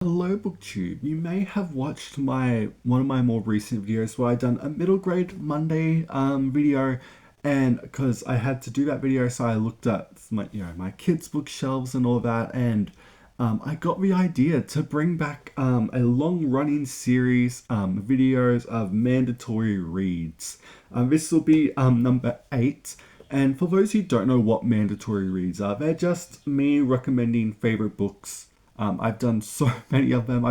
Hello BookTube. You may have watched one of my more recent videos where I done a middle grade Monday video, and because I had to do that video, so I looked at my kids' bookshelves and all that, and I got the idea to bring back a long running series videos of mandatory reads. This will be number 8. And for those who don't know what mandatory reads are, they're just me recommending favorite books. I've done so many of them.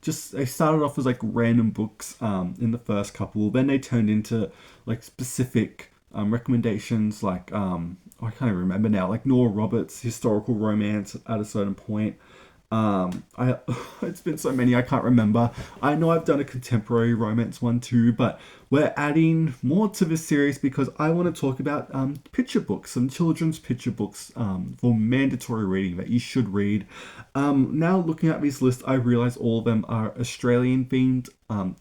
They started off as like random books in the first couple. Then they turned into like specific recommendations, like I can't even remember now, like Nora Roberts' historical romance at a certain point. I It's been so many I can't remember. I know I've done a contemporary romance one too, but we're adding more to this series because I want to talk about picture books, some children's picture books for mandatory reading that you should read. Now looking at this list, I realize all of them are Australian themed.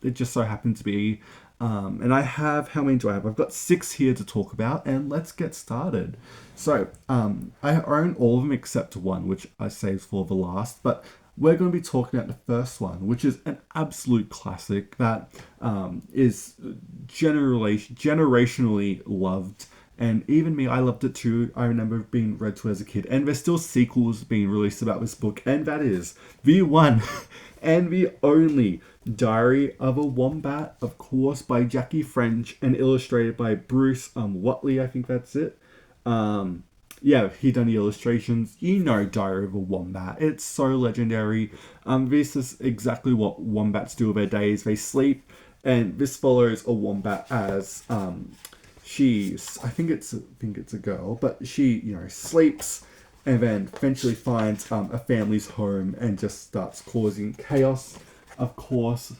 It just so happened to be. And I have, how many do I have? I've got 6 here to talk about, and let's get started. So, I own all of them except one, which I saved for the last, but we're going to be talking about the first one, which is an absolute classic that is generationally loved. And even me, I loved it too. I remember being read to as a kid. And there's still sequels being released about this book, and that is the one and the only Diary of a Wombat, of course, by Jackie French and illustrated by Bruce Watley, I think that's it. Um, yeah, he done the illustrations. You know Diary of a Wombat. It's so legendary. This is exactly what wombats do with their days. They sleep, and this follows a wombat as I think it's a girl, but she sleeps and then eventually finds a family's home and just starts causing chaos. Of course,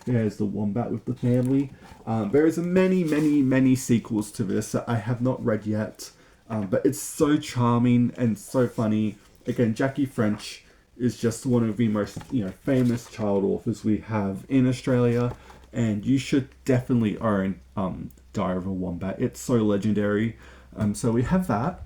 there's the wombat with the family. There is many, many, many sequels to this that I have not read yet, but it's so charming and so funny. Again, Jackie French is just one of the most famous child authors we have in Australia, and you should definitely own Diary of a Wombat. It's so legendary. So we have that.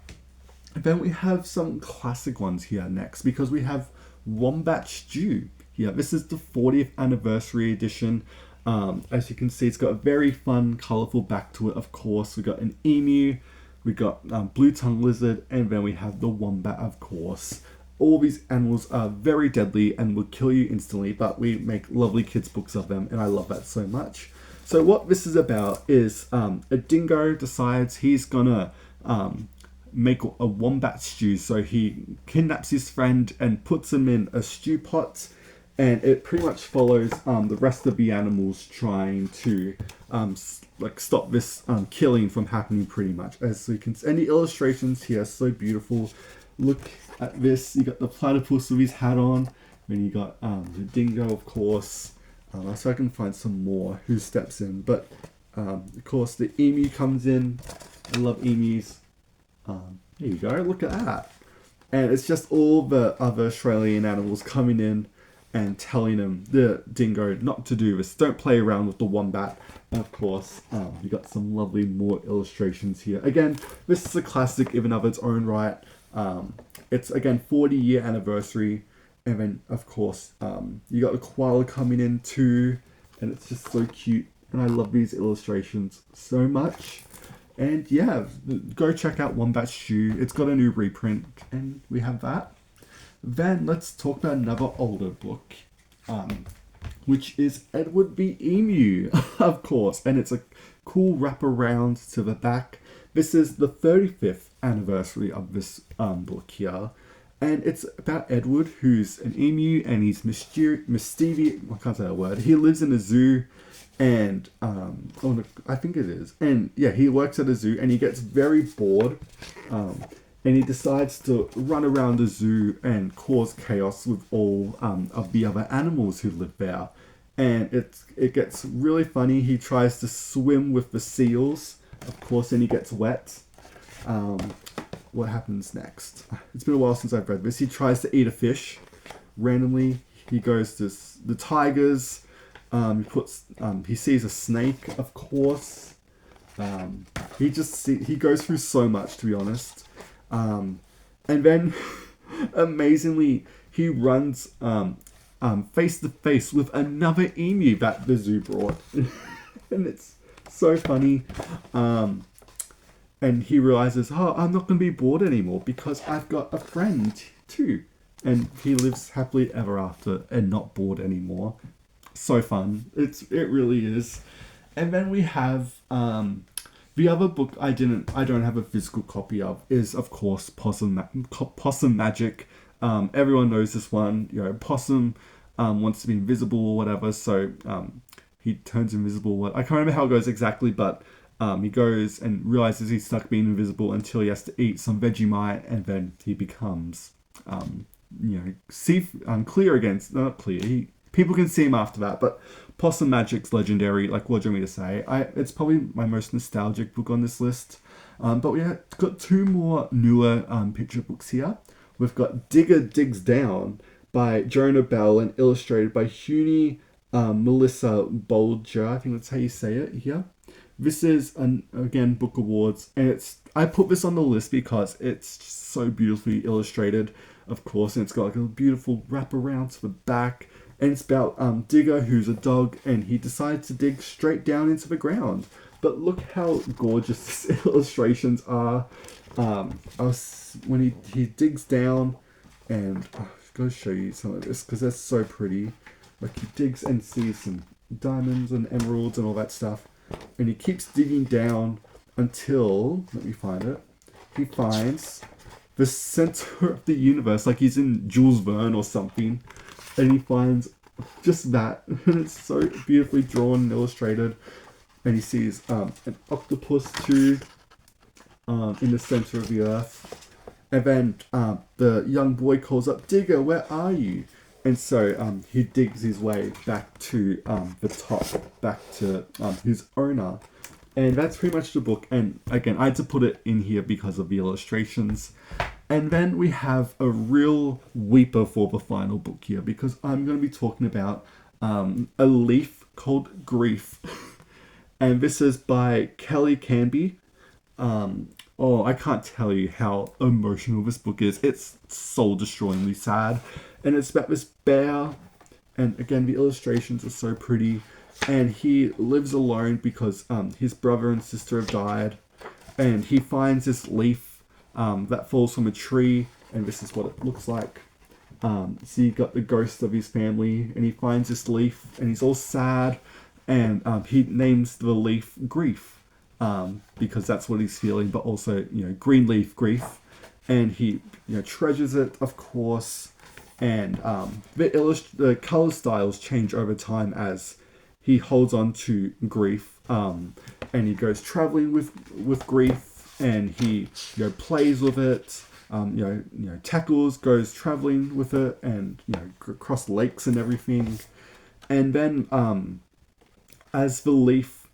And then we have some classic ones here next because we have Wombat Stew. Yeah, this is the 40th anniversary edition. As you can see, it's got a very fun, colourful back to it. Of course, we got an emu, we got blue tongue lizard, and then we have the wombat. Of course, all these animals are very deadly and will kill you instantly, but we make lovely kids books of them, and I love that so much. So what this is about is a dingo decides he's gonna make a wombat stew. So he kidnaps his friend and puts him in a stew pot, and it pretty much follows the rest of the animals trying to stop this killing from happening. Pretty much, as you can see, and the illustrations here are so beautiful. Look at this. You got the platypus with his hat on. Then you got the dingo, of course. So I can find some more who steps in, but of course the emu comes in. I love emus. There you go, look at that. And it's just all the other Australian animals coming in and telling him, the dingo, not to do this. Don't play around with the wombat. And of course, you got some lovely more illustrations here. Again, this is a classic even of its own right. It's again 40-year anniversary. And then of course, you got the koala coming in too. And it's just so cute. And I love these illustrations so much. And yeah, go check out Wombat Stew. It's got a new reprint, and we have that. Then let's talk about another older book, which is Edward the Emu, of course. And it's a cool wraparound to the back. This is the 35th anniversary of this book here. And it's about Edward, who's an emu, and he's mischievous. I can't say that word. He lives in a zoo. And I think it is. And yeah, he works at a zoo and he gets very bored. And he decides to run around the zoo and cause chaos with all of the other animals who live there. And it gets really funny. He tries to swim with the seals, of course, and he gets wet. What happens next? It's been a while since I've read this. He tries to eat a fish randomly. He goes to the tigers. He sees a snake, of course. He goes through so much, to be honest. And then, amazingly, he runs face to face with another emu that the zoo brought. And it's so funny. And he realizes, oh, I'm not going to be bored anymore because I've got a friend too. And he lives happily ever after and not bored anymore. So fun. It really is. And then we have the other book I don't have a physical copy of is, of course, Possum Magic. Everyone knows this one. You know, Possum wants to be invisible or whatever, so he turns invisible. I can't remember how it goes exactly, but he goes and realizes he's stuck being invisible until he has to eat some Vegemite, and then he becomes, clear again. Not clear. People can see him after that, but Possum Magic's legendary. Like, what do you want me to say? It's probably my most nostalgic book on this list. But we have got two more newer picture books here. We've got Digger Digs Down by Jonah Bell and illustrated by Huni Melissa Bolger. I think that's how you say it here. This is, again, Book Awards, and I put this on the list because it's so beautifully illustrated, of course, and it's got like a beautiful wraparound to the back. And it's about Digger, who's a dog, and he decides to dig straight down into the ground. But look how gorgeous his illustrations are. When he digs down, and I've got to show you some of this because that's so pretty. Like, he digs and sees some diamonds and emeralds and all that stuff. And he keeps digging down until, let me find it, he finds the center of the universe, like he's in Jules Verne or something. And he finds just that. And it's so beautifully drawn and illustrated. And he sees an octopus too in the center of the earth. And then the young boy calls up, Digger, where are you? And so he digs his way back to the top, back to his owner. And that's pretty much the book. And again, I had to put it in here because of the illustrations. And then we have a real weeper for the final book here, because I'm going to be talking about a leaf called Grief. And this is by Kelly Canby. I can't tell you how emotional this book is. It's soul-destroyingly sad. And it's about this bear. And again, the illustrations are so pretty. And he lives alone because his brother and sister have died. And he finds this leaf that falls from a tree, and this is what it looks like. So you got the ghost of his family, and he finds this leaf, and he's all sad, and he names the leaf Grief, because that's what he's feeling, but also, green leaf grief, and he, treasures it, of course, and the color styles change over time as he holds on to grief, and he goes traveling with grief. And he, plays with it, tackles, goes traveling with it, and across lakes and everything. And then, as the leaf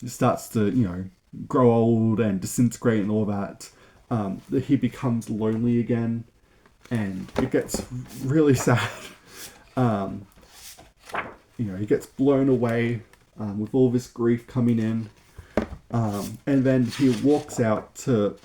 starts to grow old and disintegrate and all that, he becomes lonely again, and it gets really sad. He gets blown away with all this grief coming in. And then he walks out to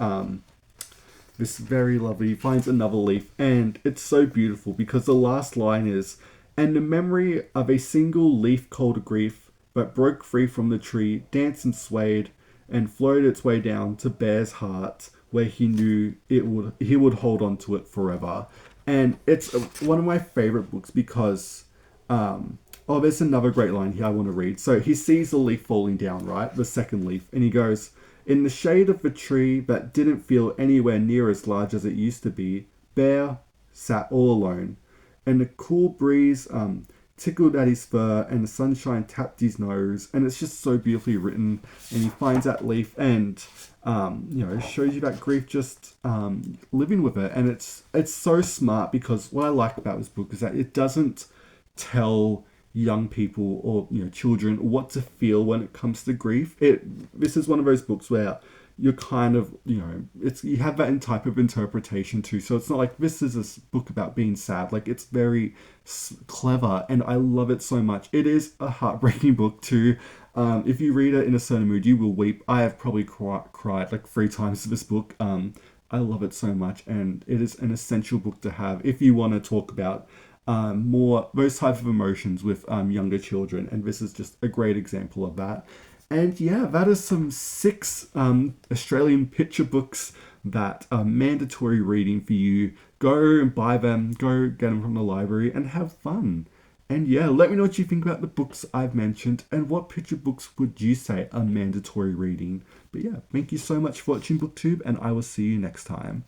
this very lovely, finds another leaf, and it's so beautiful because the last line is, and the memory of a single leaf called Grief that broke free from the tree, danced and swayed, and flowed its way down to Bear's heart, where he knew he would hold on to it forever. And it's one of my favorite books because there's another great line here I want to read. So he sees the leaf falling down, right? The second leaf. And he goes, in the shade of the tree that didn't feel anywhere near as large as it used to be, Bear sat all alone. And the cool breeze tickled at his fur, and the sunshine tapped his nose. And it's just so beautifully written. And he finds that leaf and, it shows you that grief just living with it. And it's so smart because what I like about this book is that it doesn't tell young people or children what to feel when it comes to grief. This is one of those books where you're kind of you have that type of interpretation too. So it's not like this is a book about being sad. Like, it's very clever, and I love it so much. It is a heartbreaking book too. If you read it in a certain mood, you will weep. I have probably cried like 3 times to this book. I love it so much, and it is an essential book to have if you want to talk about more those type of emotions with younger children. And this is just a great example of that. And yeah, that is some six Australian picture books that are mandatory reading for you. Go and buy them, go get them from the library, and have fun. And yeah, let me know what you think about the books I've mentioned and what picture books would you say are mandatory reading. But yeah, thank you so much for watching BookTube, and I will see you next time.